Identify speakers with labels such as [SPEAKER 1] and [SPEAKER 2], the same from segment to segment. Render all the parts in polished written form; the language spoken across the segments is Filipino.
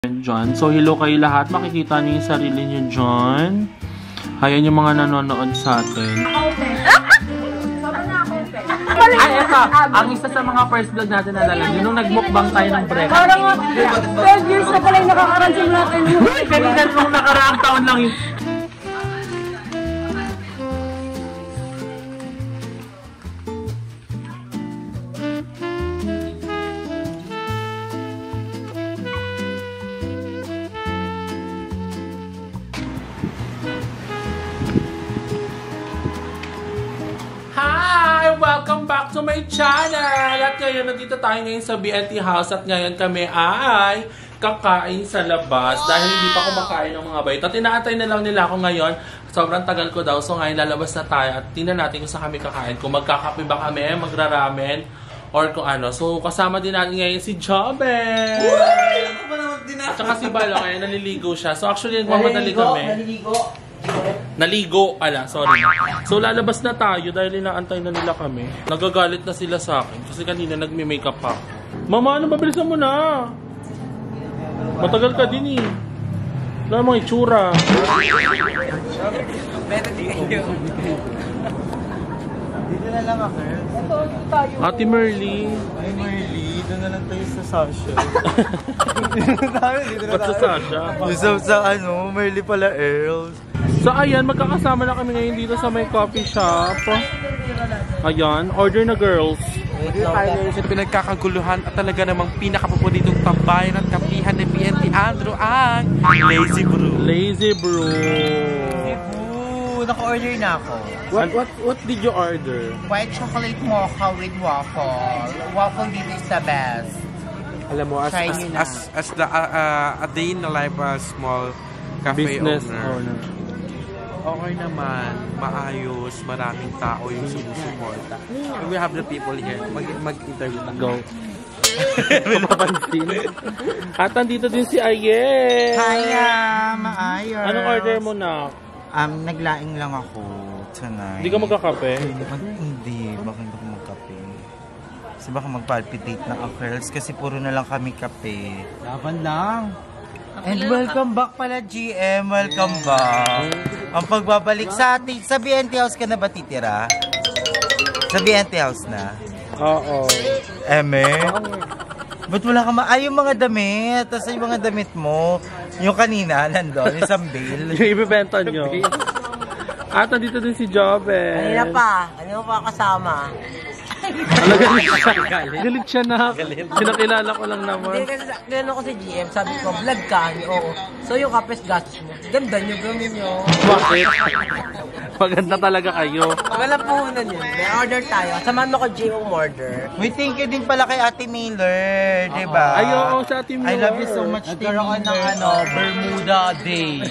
[SPEAKER 1] Dyan. So, hello kayo lahat. Makikita niyo yung sarili niyo dyan. Ayan yung mga nanonood sa atin. Ay, eto. Ang isa sa mga first vlog natin na lalang. Yun nung nagmukbang tayo ng breakfast.
[SPEAKER 2] Parang 12 years na pala yung nakakaransing natin.
[SPEAKER 1] Kanina nung nakaraang taon lang yun. Hi! Welcome back to my channel! At ngayon, nandito tayo ngayon sa BNT House at ngayon kami ay kakain sa labas dahil hindi pa kumakain ng mga bayot. At inaantay na lang nila ako ngayon. Sobrang tagal ko daw. So ngayon, lalabas na tayo at tingnan natin kung saan kami kakain. Kung magkakape ba kami, magraramen, or kung ano. So kasama din natin ngayon si Jobel! At saka si Balo, ngayon naliligo siya. So actually, nagmamadali kami. Naligo pala, sorry. So lalabas na tayo dahil inaantay na nila kami. Nagagalit na sila sa akin kasi kanina nagme-makeup pa. Mama, ano ba? Bilisan mo na. Matagal ka din eh. Wala mga itsura.
[SPEAKER 3] Dito na lang ako.
[SPEAKER 1] Ate Merly.
[SPEAKER 3] Ay, Marley. Doon na lang tayo sa Sasha. Dito na
[SPEAKER 1] Ba't sa Sasha?
[SPEAKER 3] sa ano, Marley pala, Earls.
[SPEAKER 1] So ayan, magkakasama na kami ngayon dito sa may coffee shop. Ayan, order na girls.
[SPEAKER 4] Hindi tayo sa pinagkakaguluhan at talaga namang pinakapapunitong tambayan at kapihan ni BNT Andrew ang Lazy Brew.
[SPEAKER 1] Lazy Brew.
[SPEAKER 3] Cebu, naka-order na ako.
[SPEAKER 1] What did you order?
[SPEAKER 3] White chocolate mocha with waffle. Waffle dito is the best.
[SPEAKER 4] Alam mo, as a day in the life a small cafe
[SPEAKER 1] Business
[SPEAKER 4] owner. Okay naman, maayos, maraming tao yung sumusuporta. We have the people here. Mag-interview na.
[SPEAKER 1] Go. Mapapansin. At nandito din si Aye.
[SPEAKER 3] Hiya, maayos.
[SPEAKER 1] Anong order mo na?
[SPEAKER 3] Naglaing lang ako tonight.
[SPEAKER 1] Hindi ka magkakape?
[SPEAKER 3] Hindi, bakit ako magkape? Kasi baka magpalpitate na ang girls kasi puro na lang kami kape. Laban lang. And welcome back pala, GM. Welcome back. Ang pagbabalik sa atin. Sa BNT House ka na ba titira? Sa BNT House na?
[SPEAKER 1] Oo.
[SPEAKER 3] Eme? Ba't wala ka yung mga damit? Tapos yung mga damit mo, yung kanina, nandun, isang bail.
[SPEAKER 1] Yung ibibenta nyo. At nandito din si Jobel.
[SPEAKER 2] Kanina pa. Kanina pa kasama.
[SPEAKER 1] Galit siya na. Pinakilala ko lang naman.
[SPEAKER 2] Hindi kasi tinanong ko si GM, sabi ko, vlog ka. Oo. So yung kapes gastos mo, ganda nyo, gawin nyo.
[SPEAKER 1] Bakit? Maganda talaga kayo.
[SPEAKER 2] Walang puhunan yun. May order tayo. Samahan mo ko GM order.
[SPEAKER 3] We thank you din pala kay Ate Miller, diba?
[SPEAKER 1] Ay, oo, sa Ate Miller.
[SPEAKER 3] I love you so much,
[SPEAKER 2] Nagkaroon ng
[SPEAKER 3] Bermuda Day.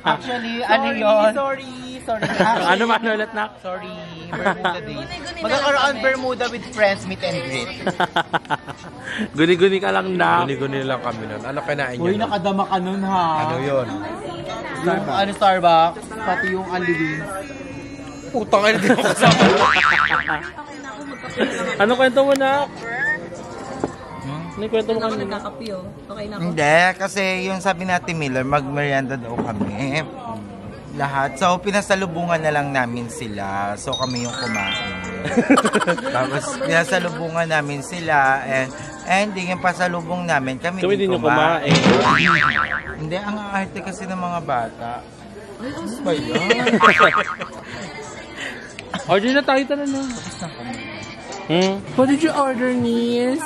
[SPEAKER 3] Actually, ano yun?
[SPEAKER 2] Sorry.
[SPEAKER 1] Ano man ulit na?
[SPEAKER 3] Sorry, Bermuda Day. Magkakaroon Bermuda with friends, meet and greet.
[SPEAKER 1] Guni-guni ka lang na.
[SPEAKER 4] Guni-guni lang kami nun. Ano kinain
[SPEAKER 3] Uy,
[SPEAKER 4] nyo?
[SPEAKER 3] nakadama ka nun ha.
[SPEAKER 4] Ano yun?
[SPEAKER 3] Yung Starbucks, pati yung Unliving.
[SPEAKER 4] Putang ina, hindi ako kasama.
[SPEAKER 1] Ano kwento mo na? Ano kwento mo kanina?
[SPEAKER 2] Nagkakapiyo. Okay na ako.
[SPEAKER 3] Hindi, kasi yung sabi natin Miller, mag-merienda daw kami. Lahat. So, pinasalubungan na lang namin sila. So, kami yung kumain. Tapos, pinasalubungan namin sila. And yung pasalubong namin, kami din yung kumain. Hindi, ang arte kasi ng mga bata. Ay, ano ba yan?
[SPEAKER 1] Order na tayo na. What did you order, Nis?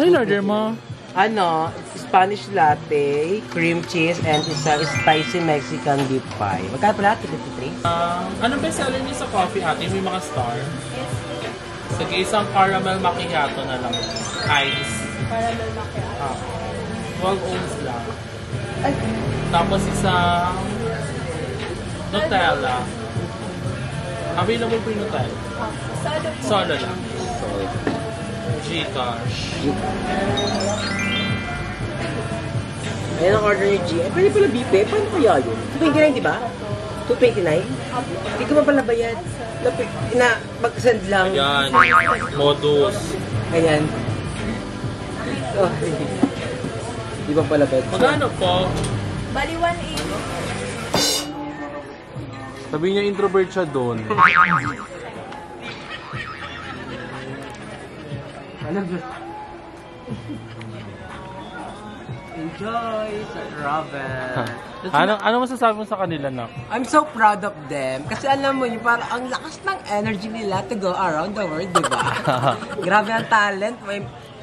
[SPEAKER 1] Ano order mo?
[SPEAKER 2] Ano, Spanish latte, cream cheese, and isa spicy Mexican deep pie. Magkano pala? 53?
[SPEAKER 1] Anong best seller niyo sa coffee, ate? May mga star? Sige, isang caramel macchiato na lang. Ice.
[SPEAKER 2] Caramel macchiato.
[SPEAKER 1] 12 ounce lang. Tapos isang Nutella. Available po yung Nutella. Solo lang. Gcash.
[SPEAKER 2] Ayan ang order ni GM. Pwede pala bipe? Paano kaya yun? 229, di ba? 229? Hindi ko pa pala bayad. Mag-send lang.
[SPEAKER 1] Ayan. Modus.
[SPEAKER 2] Ayan. Oh. Di ba pala bet?
[SPEAKER 1] Magkano po?
[SPEAKER 5] Bali 180.
[SPEAKER 1] Sabi niya introvert siya doon.
[SPEAKER 2] Enjoy sa travel.
[SPEAKER 1] Ano masasabi mo sa kanila, Nak?
[SPEAKER 2] I'm so proud of them. Kasi alam mo, yung parang ang lakas ng energy nila to go around the world, di ba? Grabe ang talent.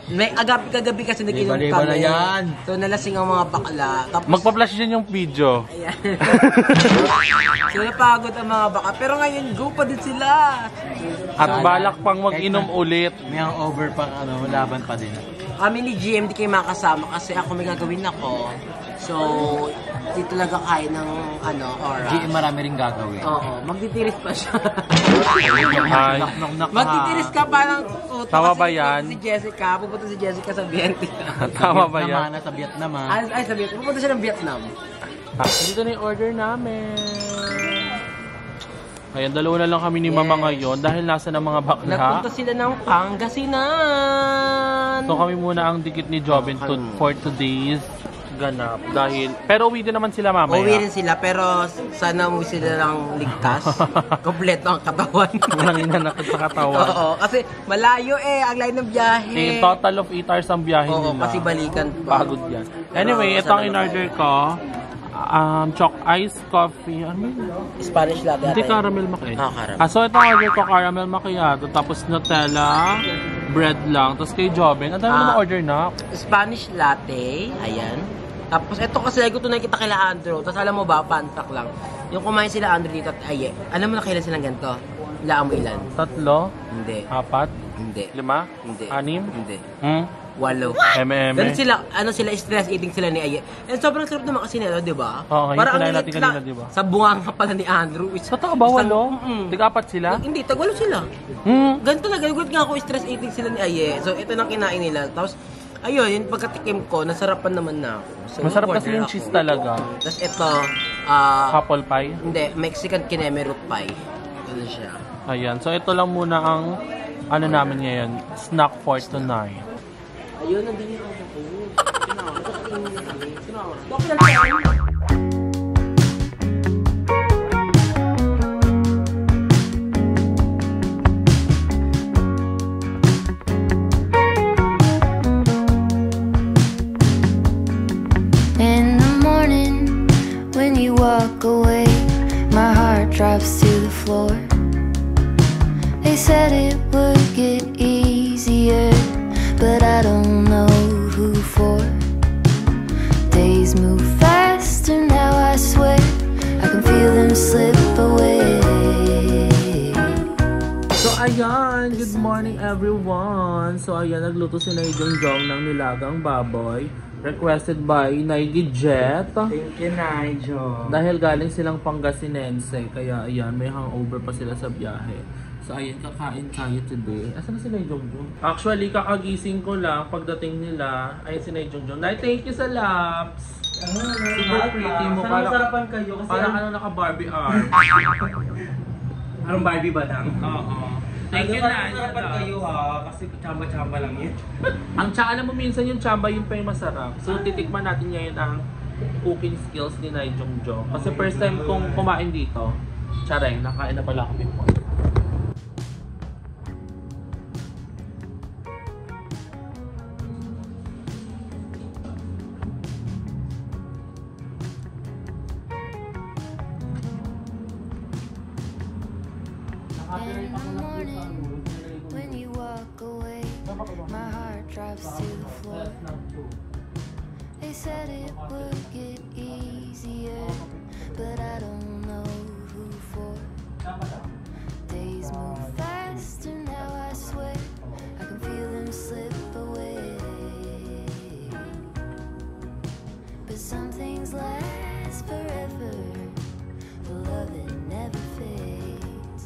[SPEAKER 2] May kagabi kasi nag-inom kami.
[SPEAKER 4] Iba na yan.
[SPEAKER 2] So nalasing ang mga bakla. Tapos,
[SPEAKER 1] Magpa-flash din yung video.
[SPEAKER 2] ayan. So napagod ang mga bakla. Pero ngayon, go pa din sila.
[SPEAKER 1] At balak pang mag-inom ulit.
[SPEAKER 4] May hangover pang laban pa din.
[SPEAKER 2] Kami ni GM di kayo makasama kasi ako may gagawin ako. So, di talaga kaya ng oras.
[SPEAKER 4] Marami rin gagawin.
[SPEAKER 2] Oo, magtitiris pa siya.
[SPEAKER 1] Ay,
[SPEAKER 2] Magtitiris ka parang
[SPEAKER 1] Tama ba yan?
[SPEAKER 2] Pupunta si Jessica sa Vietnam.
[SPEAKER 1] tama ba yan?
[SPEAKER 4] Nasa Vietnam
[SPEAKER 2] Ay, sa Vietnam. Pupunta siya ng Vietnam.
[SPEAKER 1] Dito na yung order namin. Ayan, dalawa na lang kami ni Mama ngayon dahil nasa ng mga bakla.
[SPEAKER 2] Nagpunta sila ng Pangasinan.
[SPEAKER 1] So kami muna ang dikit ni Jobin for today's ganap. Pero uwi din naman sila mamaya.
[SPEAKER 2] Uwi rin sila, pero sana umuwi sila ng ligtas. Kompleto ang katawan.
[SPEAKER 1] Walang inanakit sa katawan.
[SPEAKER 2] Oo, kasi malayo ang layo ng biyahe.
[SPEAKER 1] Total of 8 hours ang biyahe
[SPEAKER 2] Oo,
[SPEAKER 1] nila.
[SPEAKER 2] kasi balikan pa.
[SPEAKER 1] Pagod yan. Anyway, ito ang in-order ko. Iced coffee. Ano yun?
[SPEAKER 2] Spanish latte.
[SPEAKER 1] Hindi caramel macchiato.
[SPEAKER 2] Caramel.
[SPEAKER 1] So ito ang order ko, caramel macchiato. Tapos Nutella, bread lang. Tapos kay Jobin, ang dami naman order na.
[SPEAKER 2] Spanish latte. Ayan. Tapos ito kasi ko ito nakita kila Andrew. Tapos alam mo ba, fun fact lang. Yung kumain sila Andrew dito at Aye. Alam mo na kailan silang ganito? Ilaan mo ilan?
[SPEAKER 1] 3,
[SPEAKER 2] Hindi.
[SPEAKER 1] 4,
[SPEAKER 2] Hindi.
[SPEAKER 1] 5,
[SPEAKER 2] Hindi.
[SPEAKER 1] 6,
[SPEAKER 2] Hindi. 8.
[SPEAKER 1] M&M.
[SPEAKER 2] Ganun sila, stress eating sila ni Aye. And sobrang sarap naman kasi nila, di ba?
[SPEAKER 1] Oo, yung
[SPEAKER 2] Parang
[SPEAKER 1] kinain
[SPEAKER 2] ang
[SPEAKER 1] natin
[SPEAKER 2] liit
[SPEAKER 1] kanina,
[SPEAKER 2] lang.
[SPEAKER 1] di ba?
[SPEAKER 2] Sa bunga pala ni Andrew.
[SPEAKER 1] Totoo ba, 8? Tig-4 sila?
[SPEAKER 2] Hindi, tag-8 sila. Ganito talaga, gulat nga ako, stress eating sila ni Aye. So, ito nang kinain nila. Tapos, ayun, yung pagkatikim ko, nasarapan naman na ako. So,
[SPEAKER 1] Masarap kasi
[SPEAKER 2] order
[SPEAKER 1] yung
[SPEAKER 2] ako.
[SPEAKER 1] cheese talaga.
[SPEAKER 2] Tapos ito,
[SPEAKER 1] Apple pie.
[SPEAKER 2] hindi, Mexican kineme root pie. Ano siya?
[SPEAKER 1] Ayan. So ito lang muna ang namin ngayon. Snack for tonight.
[SPEAKER 2] Ayun, nandun yung ako.
[SPEAKER 6] In the morning, when you walk away, my heart drops to the floor. They said it would get easier, but I don't know who for. Days move faster now, I swear. I can feel them slip away.
[SPEAKER 1] So ayan, good morning everyone. So ayan, nagluto si Naijong Jong ng nilagang baboy. Requested by Naigi Jet.
[SPEAKER 3] Thank you, Nigel.
[SPEAKER 1] Dahil galing silang Pangasinense. Kaya ayan, may hangover pa sila sa biyahe. So ayan, kakain tayo today. Asan na si Naijong Jong? Actually, kakagising ko lang pagdating nila. Ayun si Naijong Jong. Nay, thank you sa laps. Super pretty mo.
[SPEAKER 2] Sarapan kayo kasi
[SPEAKER 1] Parang naka-Barbie arm.
[SPEAKER 2] Anong Barbie ba lang?
[SPEAKER 1] Oo. Thank you na.
[SPEAKER 2] Sarapan kayo ha, kasi chamba-chamba lang yun.
[SPEAKER 1] Ang alam mo minsan yung chamba, yun pa yung masarap. So titikman natin ngayon ang cooking skills ni Naijong Jong. Kasi first time kong kumain dito. Chareng, nakain na pala ako before.
[SPEAKER 6] In the morning, when you walk away, my heart drops to the floor. They said it would get easier, but I don't know who for. Days move faster now, I swear. I can feel them slip away. But some things last forever. The love that never fades.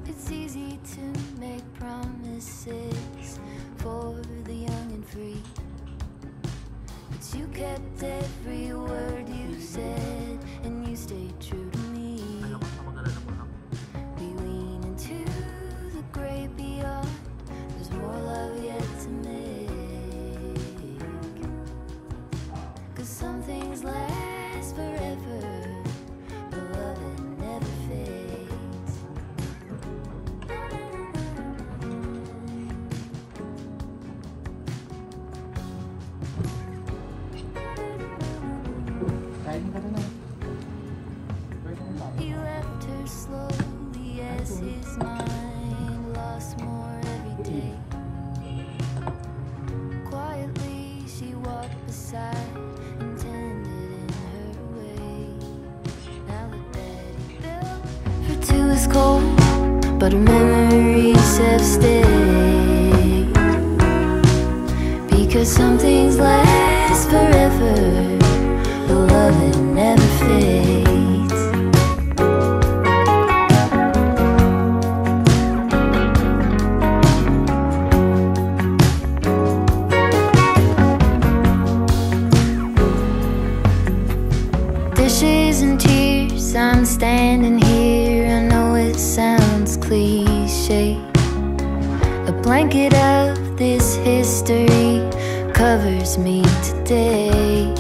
[SPEAKER 6] It's easy to make promises for the young and free, but you kept every word you said, and you stayed true to me. We lean into He left her slowly as his mind lost more every day. Quietly she walked beside and tended in her way. Now the bed he built for two is cold, but her memories have stayed. Because some things last forever, the love that never fades. Dishes and tears, I'm standing here. I know it sounds cliche. A blanket of this history covers me today.